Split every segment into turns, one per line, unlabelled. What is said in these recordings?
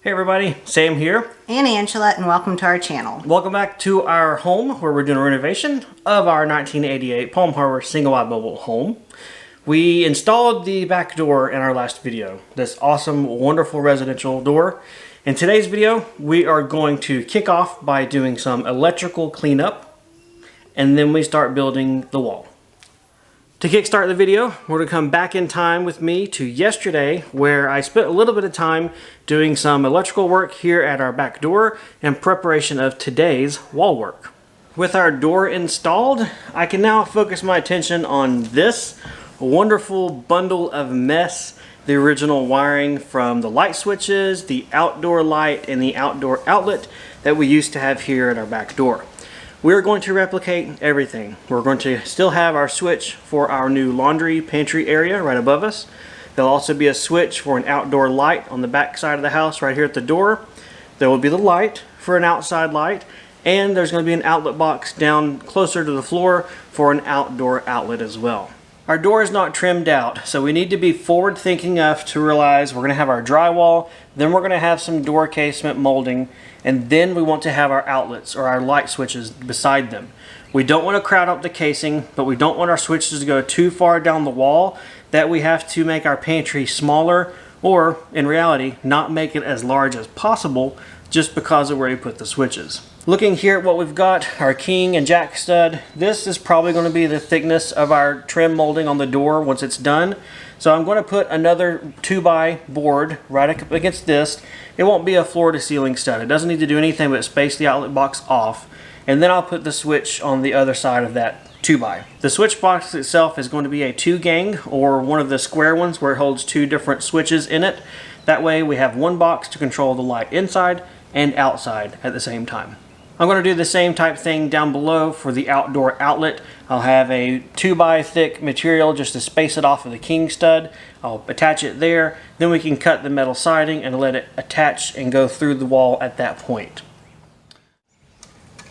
Hey everybody, Sam here.
And Angela, and welcome to our channel.
Welcome back to our home where we're doing a renovation of our 1988 Palm Harbor single-wide mobile home. We installed the back door in our last video, this awesome, wonderful residential door. In today's video, we are going to kick off by doing some electrical cleanup, and then we start building the wall. To kickstart the video, we're going to come back in time with me to yesterday, where I spent a little bit of time doing some electrical work here at our back door in preparation of today's wall work. With our door installed, I can now focus my attention on this wonderful bundle of mess, the original wiring from the light switches, the outdoor light, and the outdoor outlet that we used to have here at our back door. We're going to replicate everything. We're going to still have our switch for our new laundry pantry area right above us. There'll also be a switch for an outdoor light on the back side of the house right here at the door. There will be the light for an outside light, and there's going to be an outlet box down closer to the floor for an outdoor outlet as well. Our door is not trimmed out, so we need to be forward thinking enough to realize we're going to have our drywall, then we're going to have some door casement molding, and then we want to have our outlets or our light switches beside them. We don't want to crowd up the casing, but we don't want our switches to go too far down the wall that we have to make our pantry smaller, or in reality not make it as large as possible just because of where we put the switches. Looking here at what we've got, our king and jack stud, this is probably going to be the thickness of our trim molding on the door once it's done. So I'm going to put another 2x board right up against this. It won't be a floor to ceiling stud. It doesn't need to do anything but space the outlet box off. And then I'll put the switch on the other side of that 2x. The switch box itself is going to be a 2-gang, or one of the square ones where it holds 2 different switches in it. That way we have one box to control the light inside and outside at the same time. I'm going to do the same type thing down below for the outdoor outlet. I'll have a 2x thick material just to space it off of the king stud. I'll attach it there, then we can cut the metal siding and let it attach and go through the wall at that point.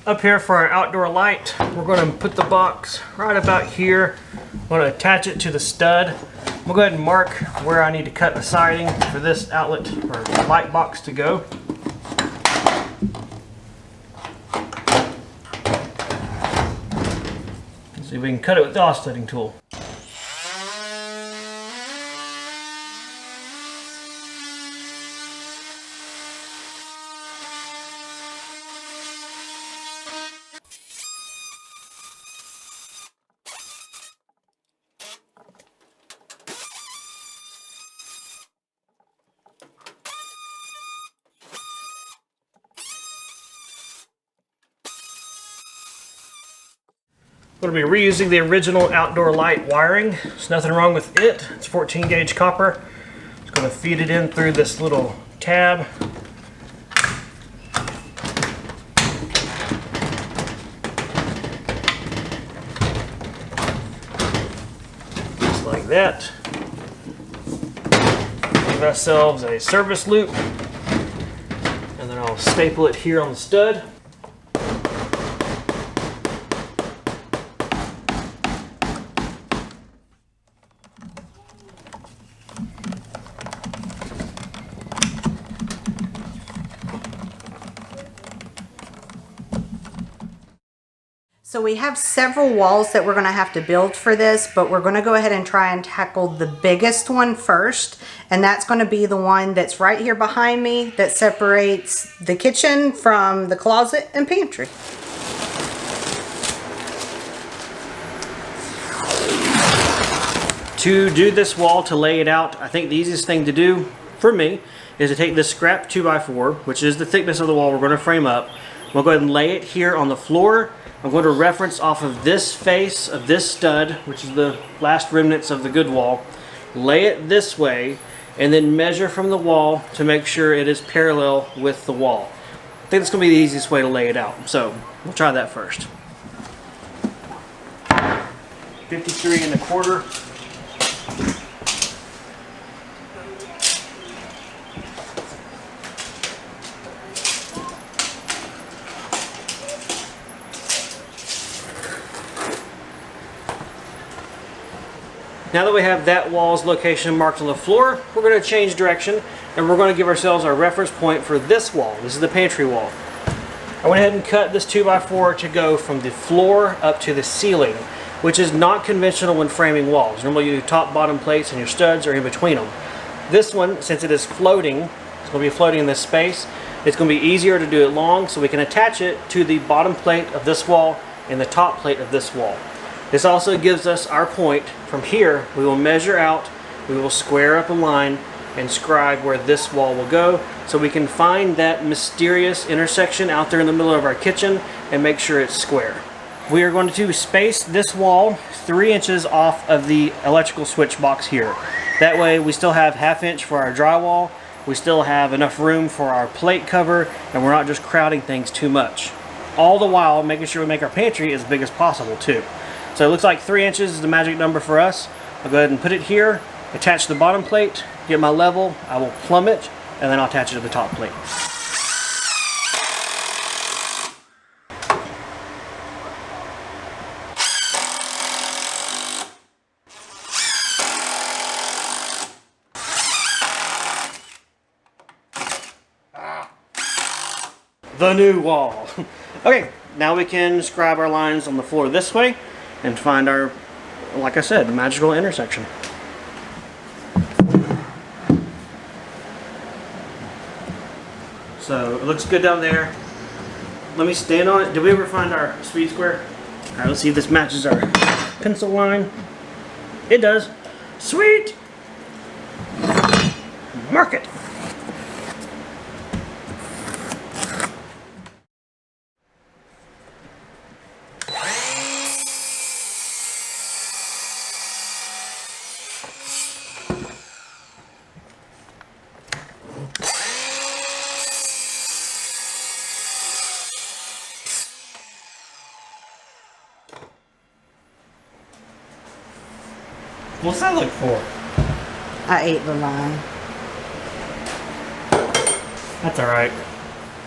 Up here for our outdoor light, we're going to put the box right about here. I'm going to attach it to the stud. We'll go ahead and mark where I need to cut the siding for this outlet or light box to go. See if we can cut it with the offsetting tool. I'm going to be reusing the original outdoor light wiring. There's nothing wrong with it. It's 14 gauge copper. Just going to feed it in through this little tab. Just like that. Give ourselves a service loop. And then I'll staple it here on the stud.
So we have several walls that we're going to have to build for this, but we're going to go ahead and try and tackle the biggest one first. And that's going to be the one that's right here behind me that separates the kitchen from the closet and pantry.
To do this wall, to lay it out, I think the easiest thing to do for me is to take this scrap 2x4, which is the thickness of the wall we're going to frame up. We'll go ahead and lay it here on the floor. I'm going to reference off of this face of this stud, which is the last remnants of the good wall. Lay it this way, and then measure from the wall to make sure it is parallel with the wall. I think that's going to be the easiest way to lay it out. So we'll try that first. 53 1/4. Now that we have that wall's location marked on the floor, we're going to change direction. and we're going to give ourselves our reference point for this wall. This is the pantry wall. I went ahead and cut this 2x4 to go from the floor up to the ceiling, which is not conventional when framing walls. Normally you do top, bottom plates and your studs are in between them. This one, since it is floating, it's going to be floating in this space, it's going to be easier to do it long, so we can attach it to the bottom plate of this wall and the top plate of this wall. This also gives us our point. From here, we will measure out, we will square up a line and scribe where this wall will go, so we can find that mysterious intersection out there in the middle of our kitchen and make sure it's square. We are going to space this wall 3 inches off of the electrical switch box here. That way we still have 1/2 inch for our drywall, we still have enough room for our plate cover, and we're not just crowding things too much. All the while making sure we make our pantry as big as possible too. So it looks like 3 inches is the magic number for us. I'll go ahead and put it here, attach the bottom plate, get my level, I will plumb it, and then I'll attach it to the top plate. The new wall. Okay, now we can scribe our lines on the floor this way and find our, like I said, magical intersection. So it looks good down there. Let me stand on it. Did we ever find our speed square? All right, let's see if this matches our pencil line. It does. Sweet. Mark it. What's that look for?
I ate the line.
That's alright.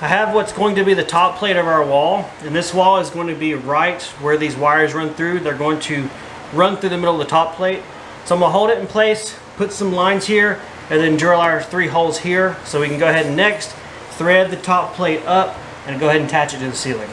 I have what's going to be the top plate of our wall, and this wall is going to be right where these wires run through. They're going to run through the middle of the top plate. So I'm going to hold it in place, put some lines here, and then drill our 3 holes here, so we can go ahead and next thread the top plate up and go ahead and attach it to the ceiling.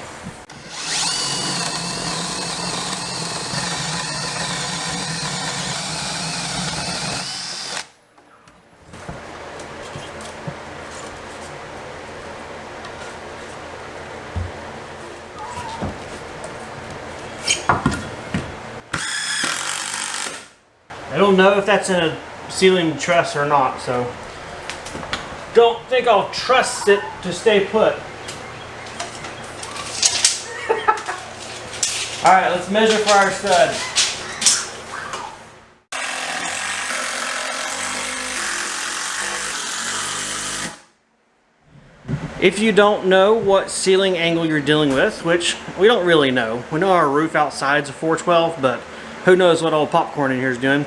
I don't know if that's in a ceiling truss or not, so don't think I'll trust it to stay put. Alright, let's measure for our stud. If you don't know what ceiling angle you're dealing with, which we don't really know. We know our roof outside's a 412, but who knows what old popcorn in here is doing.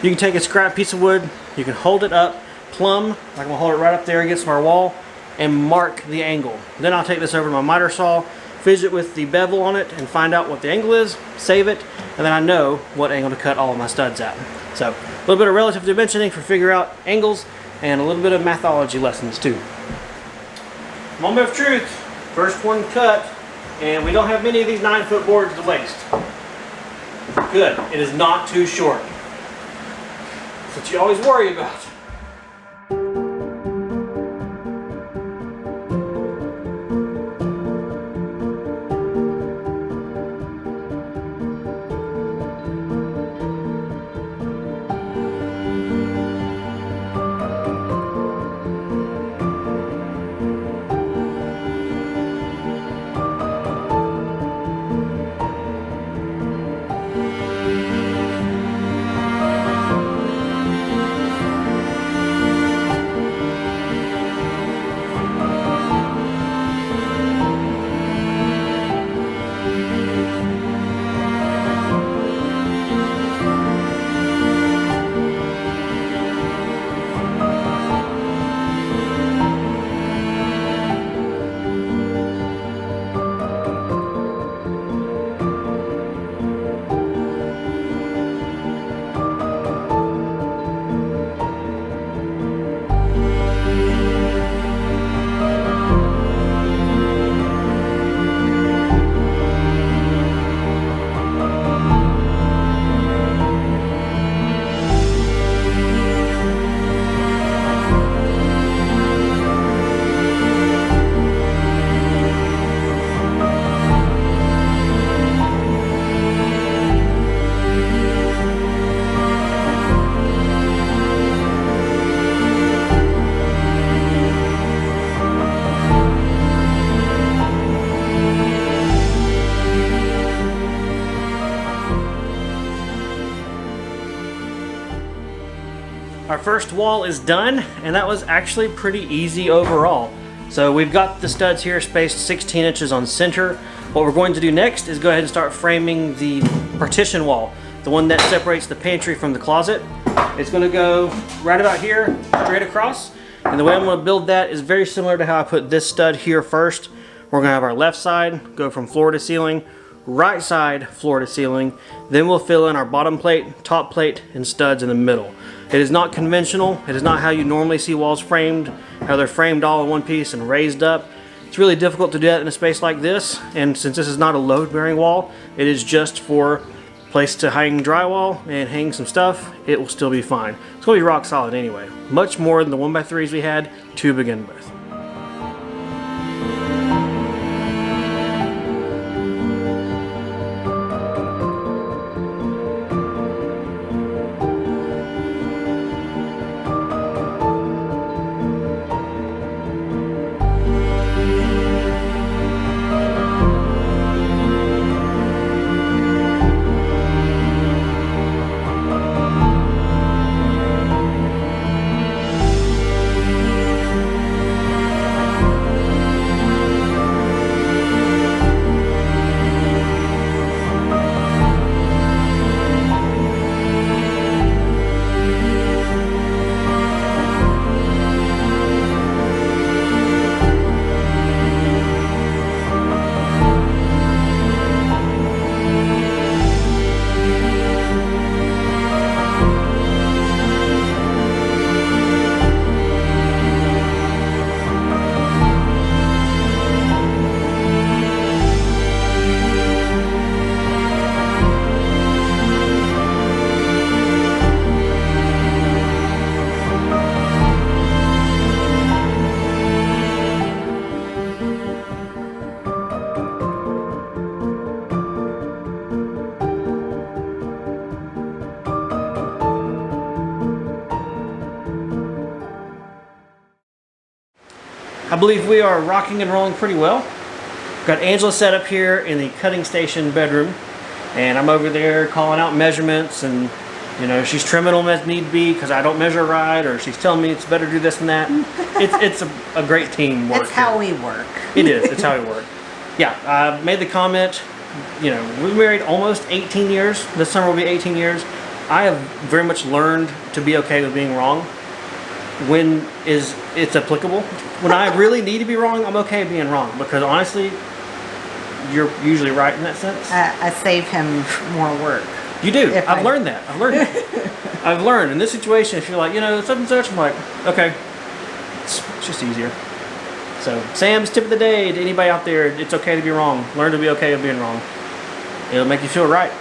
You can take a scrap piece of wood, you can hold it up, plumb, like I'm gonna hold it right up there against my wall, and mark the angle. Then I'll take this over to my miter saw, fidget with the bevel on it, and find out what the angle is, save it, and then I know what angle to cut all of my studs at. So, a little bit of relative dimensioning for figure out angles, and a little bit of mathology lessons too. Moment of truth, first one cut, and we don't have many of these 9-foot boards to waste. Good, it is not too short. That's what you always worry about. first wall is done, and that was actually pretty easy overall. So we've got the studs here spaced 16 inches on center. What we're going to do next is go ahead and start framing the partition wall, the one that separates the pantry from the closet. It's going to go right about here, straight across. And the way I'm going to build that is very similar to how I put this stud here first. We're going to have our left side go from floor to ceiling, right side floor to ceiling. Then we'll fill in our bottom plate, top plate, and studs in the middle. It is not conventional. It is not how you normally see walls framed, how they're framed all in one piece and raised up. It's really difficult to do that in a space like this, and since this is not a load-bearing wall, it is just for a place to hang drywall and hang some stuff. It will still be fine. It's going to be rock solid anyway. Much more than the 1x3s we had to begin with. I believe we are rocking and rolling pretty well. Got Angela set up here in the cutting station bedroom, and I'm over there calling out measurements, and you know, she's trimming them as need be because I don't measure right, or she's telling me it's better to do this and that. It's a great team work.
It's how we work.
It is. It's how we work. Yeah, I made the comment, you know, we've married almost 18 years. This summer will be 18 years. I have very much learned to be okay with being wrong when it's applicable. When I really need to be wrong, I'm okay being wrong, because honestly, you're usually right in that sense.
I save him more work.
You do. I've learned that. I've learned it. I've learned in this situation, if you're like, you know, such and such, I'm like, okay, it's just easier. So Sam's tip of the day to anybody out there: it's okay to be wrong. Learn to be okay with being wrong. It'll make you feel right.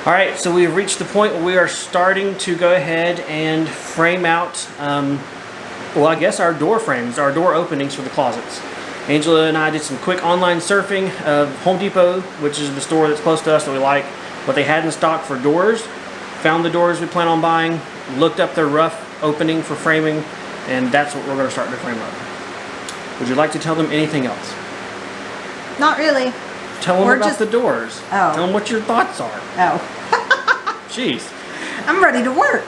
All right, so we've reached the point where we are starting to go ahead and frame out, well, I guess our door frames, our door openings for the closets. Angela and I did some quick online surfing of Home Depot, which is the store that's close to us that we like, what they had in stock for doors. Found the doors we plan on buying, looked up their rough opening for framing, and that's what we're going to start to frame up. Would you like to tell them anything else?
Not really.
Tell them about the doors.
Oh.
Tell them what your thoughts are.
Oh.
Jeez.
I'm ready to work.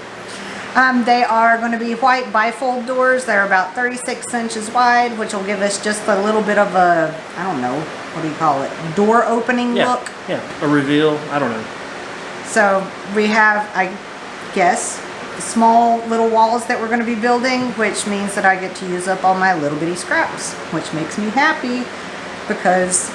They are going to be white bifold doors. They're about 36 inches wide, which will give us just a little bit of a, I don't know, what do you call it, door opening look.
Yeah, a reveal. I don't know.
So we have, I guess, small little walls that we're going to be building, which means that I get to use up all my little bitty scraps, which makes me happy because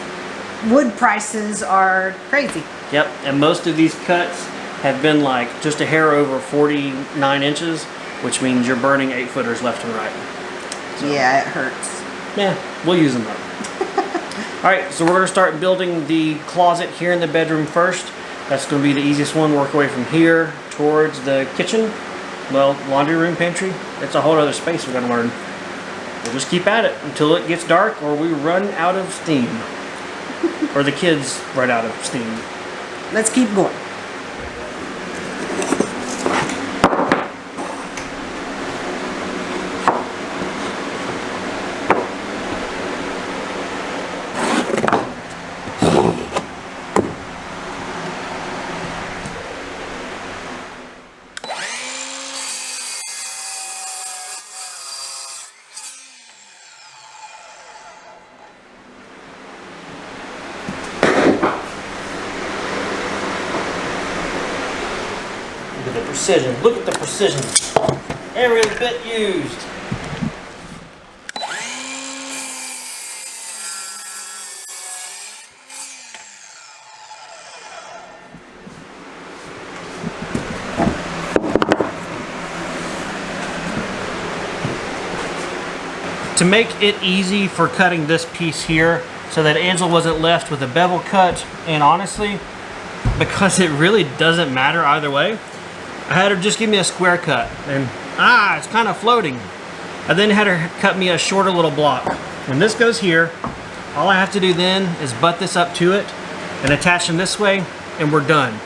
wood prices are crazy.
Yep, and most of these cuts have been like just a hair over 49 inches, which means you're burning 8-footers left and right.
So, yeah, it hurts.
Yeah, we'll use them up. All right, so we're going to start building the closet here in the bedroom first. That's going to be the easiest one. Work away from here towards the kitchen. Well, laundry room, pantry. It's a whole other space we're going to learn. We'll just keep at it until it gets dark or we run out of steam. Or the kids run out of steam.
Let's keep going.
precision. Look at the precision. Every bit used. To make it easy for cutting this piece here so that Angela wasn't left with a bevel cut, and honestly, because it really doesn't matter either way, I had her just give me a square cut, and it's kind of floating. I then had her cut me a shorter little block. When this goes here, all I have to do then is butt this up to it and attach them this way, and we're done.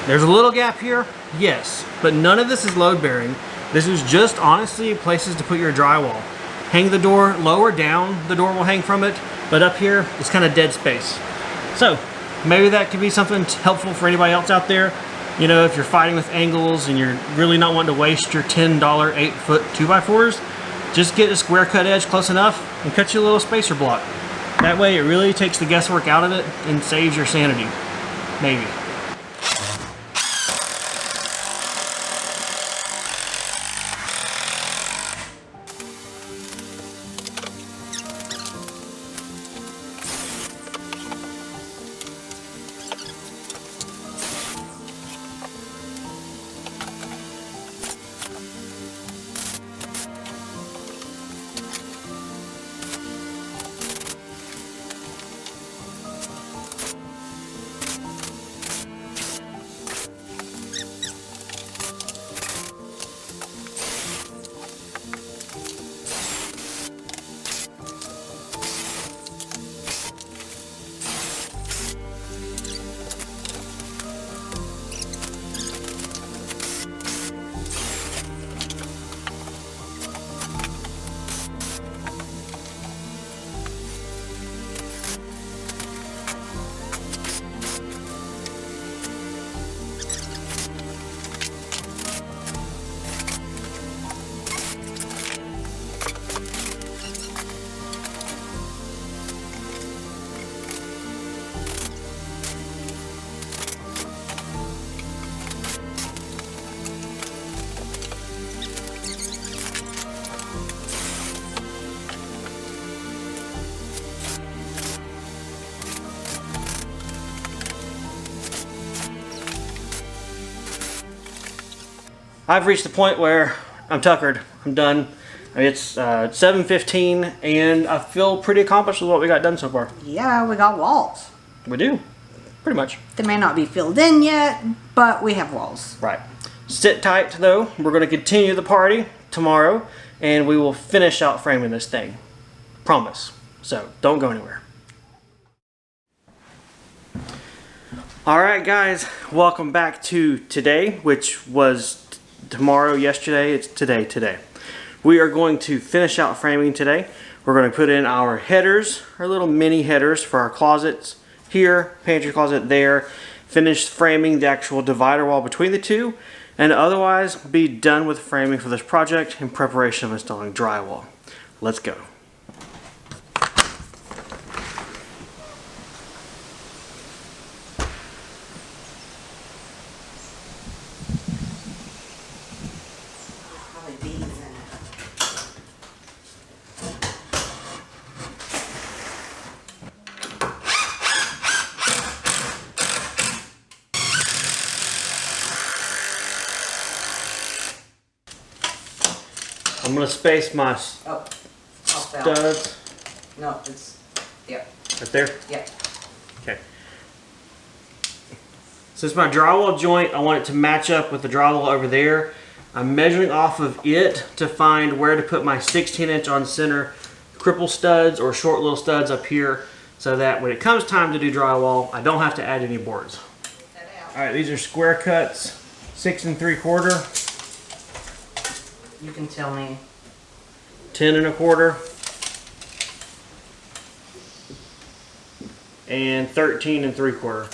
There's a little gap here, yes, but none of this is load bearing. This is just honestly places to put your drywall. Hang the door lower down, the door will hang from it, but up here it's kind of dead space. So maybe that could be something helpful for anybody else out there. You know, if you're fighting with angles and you're really not wanting to waste your $10 8-foot 2x4s, just get a square cut edge close enough and cut you a little spacer block. That way it really takes the guesswork out of it and saves your sanity. Maybe. I've reached the point where I'm tuckered. I'm done. I mean, it's 7:15 and I feel pretty accomplished with what we got done so far.
Yeah, we got walls.
We do. Pretty much.
They may not be filled in yet, but we have walls.
Right. Sit tight though. We're going to continue the party tomorrow and we will finish out framing this thing. Promise. So don't go anywhere. Alright guys, welcome back to today, which was tomorrow, yesterday, it's today. We are going to finish out framing today. We're going to put in our headers, our little mini headers for our closets here, pantry closet there, finish framing the actual divider wall between the two, and otherwise be done with framing for this project in preparation of installing drywall. Let's go. I'm going to space my studs.
No, it's, yep.
Right there?
Yep.
Okay. Since my drywall joint, I want it to match up with the drywall over there. I'm measuring off of it to find where to put my 16-inch on center cripple studs or short little studs up here so that when it comes time to do drywall, I don't have to add any boards. Alright, these are square cuts, 6 3/4.
You can tell me.
10 1/4. And 13 3/4.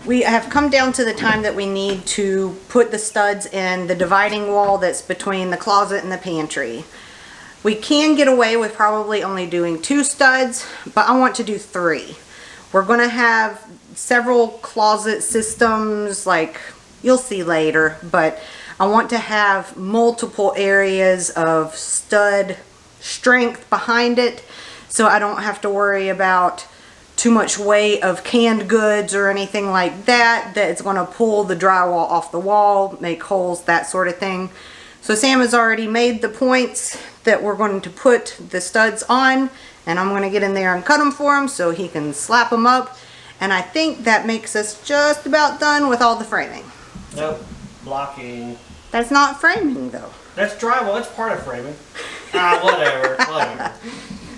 We have come down to the time that we need to put the studs in the dividing wall that's between the closet and the pantry. We can get away with probably only doing 2 studs, but I want to do 3. We're going to have several closet systems, like you'll see later, but I want to have multiple areas of stud strength behind it, so I don't have to worry about too much weight of canned goods or anything like that it's going to pull the drywall off the wall, make holes, that sort of thing. So Sam has already made the points that we're going to put the studs on, and I'm going to get in there and cut them for him so he can slap them up. And I think that makes us just about done with all the framing.
Nope, blocking.
That's not framing though.
That's drywall, it's part of framing. Whatever.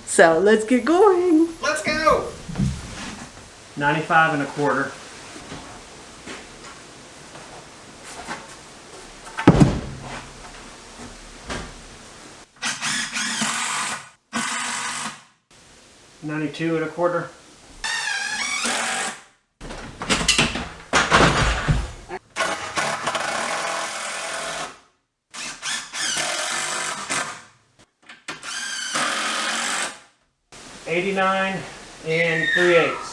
So let's get going.
Let's go! 95 1/4. $92 1/4. $89 3/8.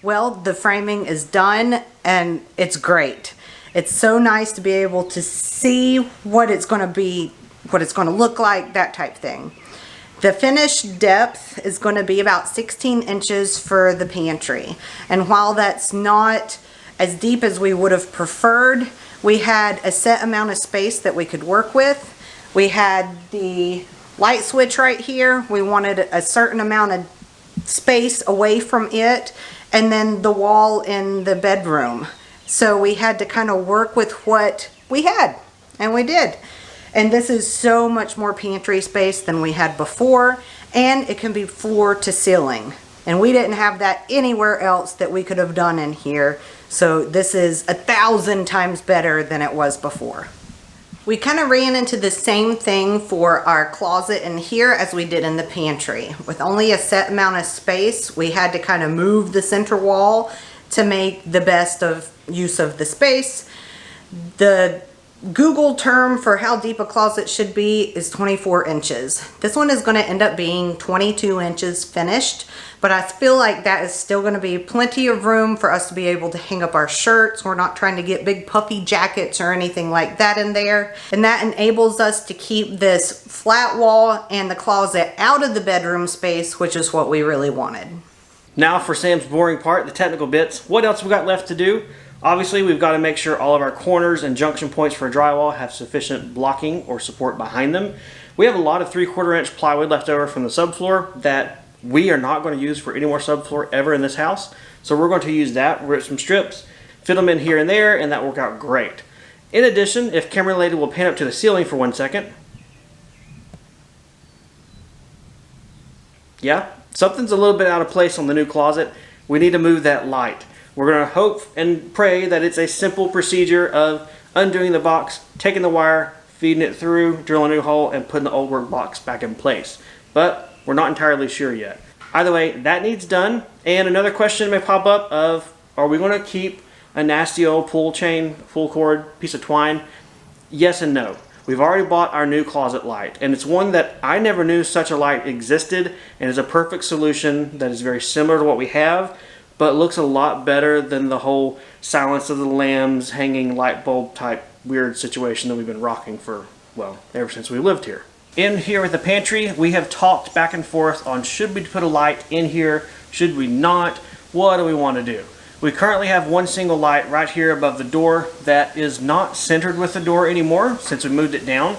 Well, the framing is done and it's great. It's so nice to be able to see what it's going to be, what it's going to look like, that type thing. The finished depth is going to be about 16 inches for the pantry. And while that's not as deep as we would have preferred, we had a set amount of space that we could work with. We had the light switch right here. We wanted a certain amount of space away from it, and then the wall in the bedroom. So we had to kind of work with what we had, and we did. And this is so much more pantry space than we had before, and it can be floor to ceiling. And we didn't have that anywhere else that we could have done in here. So this is 1,000 times better than it was before. We kind of ran into the same thing for our closet in here as we did in the pantry. With only a set amount of space, we had to kind of move the center wall to make the best of use of the space. The Google term for how deep a closet should be is 24 inches. This one is going to end up being 22 inches finished, but I feel like that is still going to be plenty of room for us to be able to hang up our shirts. We're not trying to get big puffy jackets or anything like that in there. And that enables us to keep this flat wall and the closet out of the bedroom space, which is what we really wanted.
Now for Sam's boring part, the technical bits. What else we got left to do? Obviously, we've got to make sure all of our corners and junction points for drywall have sufficient blocking or support behind them. We have a lot of 3/4 inch plywood left over from the subfloor that we are not going to use for any more subfloor ever in this house. So we're going to use that, rip some strips, fit them in here and there, and that worked out great. In addition, if camera lady will pan up to the ceiling for 1 second. Yeah, something's a little bit out of place on the new closet. We need to move that light. We're going to hope and pray that it's a simple procedure of undoing the box, taking the wire, feeding it through, drilling a new hole, and putting the old work box back in place. But we're not entirely sure yet. Either way, that needs done. And another question may pop up of, are we going to keep a nasty old pull chain, pull cord, piece of twine? Yes and no. We've already bought our new closet light, and it's one that I never knew such a light existed, and is a perfect solution that is very similar to what we have, but looks a lot better than the whole Silence of the Lambs hanging light bulb type weird situation that we've been rocking for, well, ever since we lived here. In here at the pantry, we have talked back and forth on should we put a light in here, should we not, what do we want to do? We currently have one single light right here above the door that is not centered with the door anymore since we moved it down.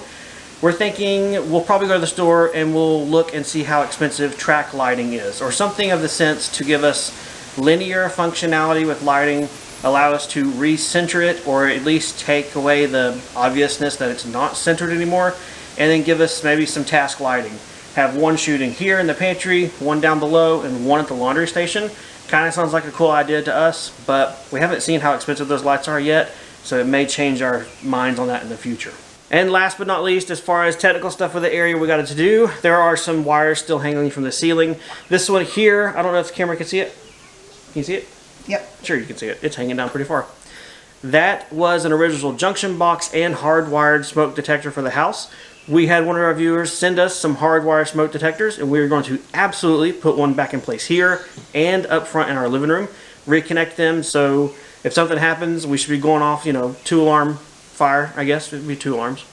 We're thinking we'll probably go to the store and we'll look and see how expensive track lighting is, or something of the sense to give us linear functionality with lighting, allow us to recenter it, or at least take away the obviousness that it's not centered anymore, and then give us maybe some task lighting. Have one shooting here in the pantry, one down below, and one at the laundry station, Kind of sounds like a cool idea to us, but we haven't seen how expensive those lights are yet, so it may change our minds on that in the future. And last but not least, as far as technical stuff with the area we got to do, there are some wires still hanging from the ceiling. This one here, I don't know if the camera can see it. Can you see it?
Yep.
Sure, you can see it. It's hanging down pretty far. That was an original junction box and hardwired smoke detector for the house. We had one of our viewers send us some hardwired smoke detectors, and we are going to absolutely put one back in place here and up front in our living room. Reconnect them so if something happens, we should be going off, 2-alarm fire, I guess. It would be 2 alarms.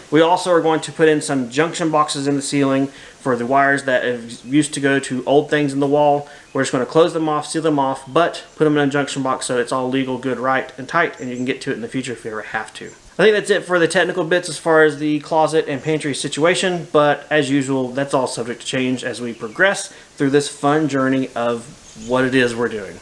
We also are going to put in some junction boxes in the ceiling for the wires that used to go to old things in the wall. We're just going to close them off, seal them off, but put them in a junction box so it's all legal, good, right, and tight, and you can get to it in the future if you ever have to. I think that's it for the technical bits as far as the closet and pantry situation, but as usual, that's all subject to change as we progress through this fun journey of what it is we're doing.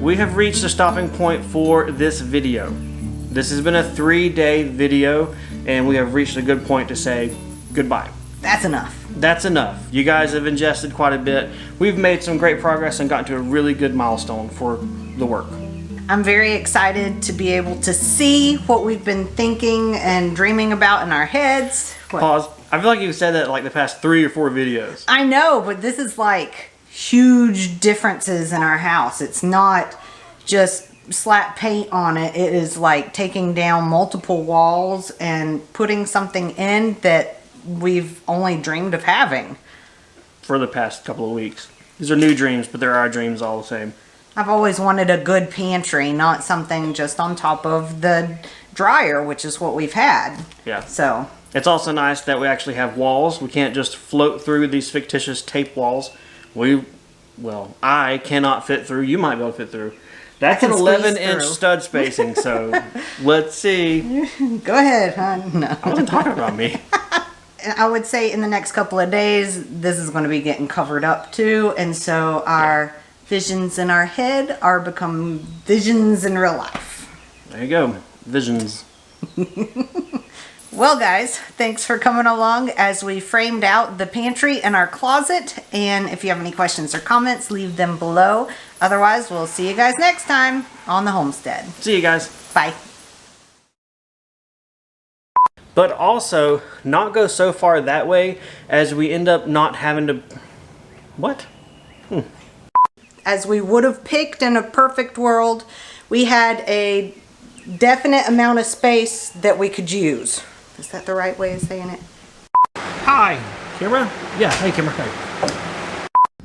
We have reached the stopping point for this video. This has been a 3-day video, and we have reached a good point to say goodbye.
That's enough.
That's enough. You guys have ingested quite a bit. We've made some great progress and gotten to a really good milestone for the work.
I'm very excited to be able to see what we've been thinking and dreaming about in our heads.
Pause. I feel like you've said that like the past 3 or 4 videos.
I know, but this is like huge differences in our house. It's not just slap paint on it. It is like taking down multiple walls and putting something in that we've only dreamed of having
for the past couple of weeks. These are new dreams, but they're our dreams all the same.
I've always wanted a good pantry, not something just on top of the dryer, which is what we've had.
Yeah.
So
it's also nice that we actually have walls. We can't just float through these fictitious tape walls. I cannot fit through. You might be able to fit through. That's an 11-inch stud spacing, so let's see.
Go ahead, hon. No.
I wasn't talking about me.
I would say in the next couple of days, this is going to be getting covered up too, and so our visions in our head are become visions in real life.
There you go. Visions.
Well, guys, thanks for coming along as we framed out the pantry and our closet. And if you have any questions or comments, leave them below. Otherwise, we'll see you guys next time on the homestead.
See you guys.
Bye.
But also, not go so far that way as we end up not having to... What?
As we would have picked in a perfect world, we had a definite amount of space that we could use. Is that the right way of saying it?
Hi, camera? Yeah, hey, camera. Hey.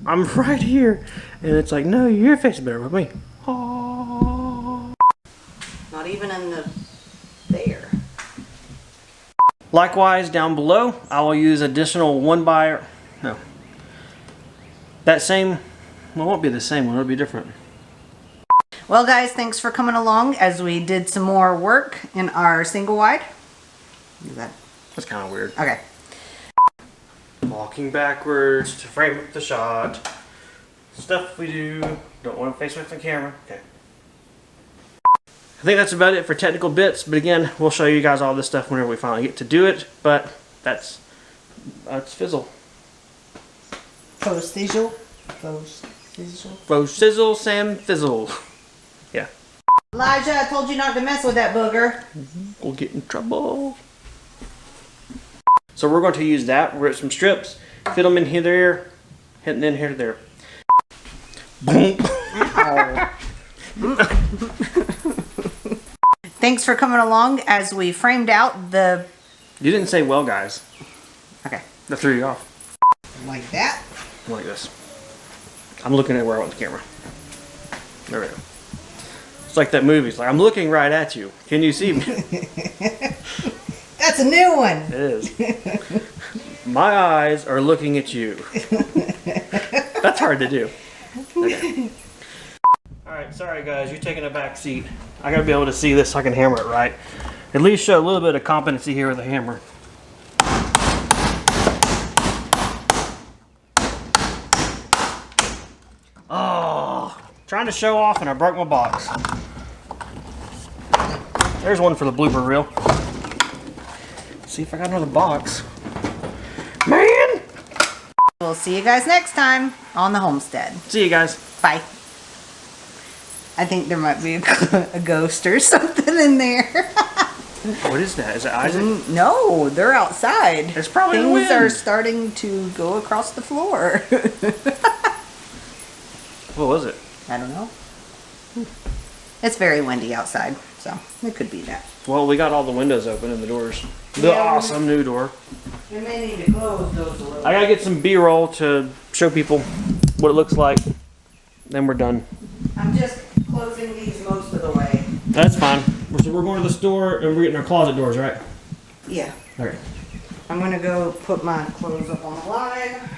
I'm right here. And it's like, no, your face is better with me. Oh. Likewise, down below, I will use additional that same, well, it won't be the same one, it'll be different.
Well, guys, thanks for coming along as we did some more work in our single wide. Is that?
That's kind of weird.
Okay.
Walking backwards to frame up the shot. Stuff we do. Don't want to face with the camera. Okay. I think that's about it for technical bits, but again, we'll show you guys all this stuff whenever we finally get to do it, but that's fizzle.
Faux sizzle. Faux sizzle.
Faux sizzle, Sam fizzle. Yeah.
Elijah, I told you not to mess with that booger.
We'll get in trouble. So we're going to use that. We're at some strips, fit them in here, there, hitting in here to there. Boom.
Thanks for coming along as we framed out the...
You didn't say well, guys.
Okay.
That threw you off.
Like that.
Like this. I'm looking at where I want the camera. There we go. It's like that movie. It's like, I'm looking right at you. Can you see me?
That's a new one.
It is. My eyes are looking at you. That's hard to do. Okay. Alright, sorry guys, you're taking a back seat. I gotta be able to see this so I can hammer it right. At least show a little bit of competency here with a hammer. Oh, trying to show off and I broke my box. There's one for the blooper reel. See if I got another box. Man!
We'll see you guys next time on the homestead.
See you guys.
Bye. I think there might be a ghost or something in there.
What is that? Is it Isaac?
No, they're outside.
It's probably the
Things
wind.
are starting to go across the floor.
What was it?
I don't know. It's very windy outside, so it could be that.
Well, we got all the windows open and the doors. The
Yeah.
awesome new door.
We may need to close those a little.
I gotta get some B-roll to show people what it looks like. Then we're done.
I'm just closing these most of the way.
That's fine. So we're going to the store and we're getting our closet doors, right?
Yeah.
Okay.
I'm gonna go put my clothes up on the line.